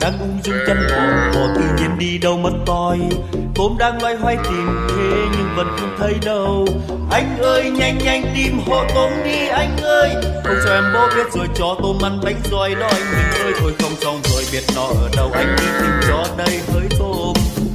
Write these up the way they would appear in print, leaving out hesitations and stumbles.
đang ung dung chăn bò, bò tự nhiên đi đâu mất toi. Tôm đang loay hoay tìm thế nhưng vẫn không thấy đâu. Anh ơi nhanh nhanh tìm hộ tôm đi anh ơi, không cho em bố biết rồi cho tôm ăn bánh roi đó anh mình ơi. Thôi không xong rồi biết nó ở đâu, anh đi tìm cho đây hỡi tôm.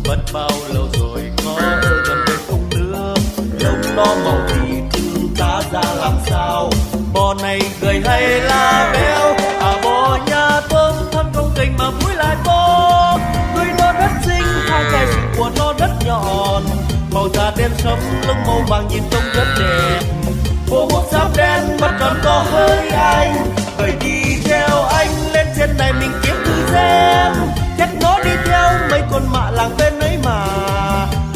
Mất bao lâu rồi có ở gần đây không nữa, lông nó màu thì trưng cá ra làm sao. Bò này gầy hay là béo, à bò nhà tôm thân công kênh mà mũi lại bò. Đuôi nó rất xinh, hai cái sừng của nó rất nhọn, màu da đen sẫm lông màu vàng nhìn trông rất đẹp. Bộ bộ giáp đen mắt tròn to hơi anh, vậy đi theo anh lên trên này mình kiếm thử xem. Chắc nó đi theo mấy con mạ làng bên ấy mà,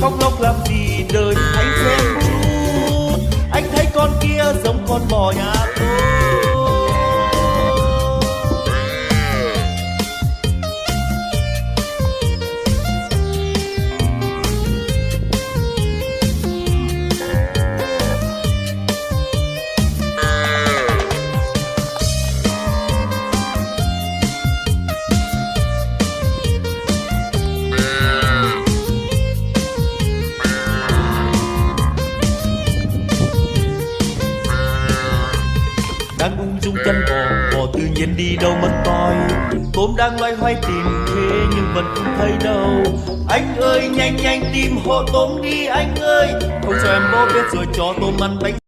khóc lóc làm gì đời hãy xem chút. Anh thấy con kia giống con bò nhà tôi. Đang ung dung chăn bò, bò tự nhiên đi đâu mất toi. Tôm đang loay hoay tìm thế nhưng vẫn không thấy đâu. Anh ơi nhanh nhanh tìm hộ tôm đi anh ơi, không cho em bố biết rồi cho tôm ăn bánh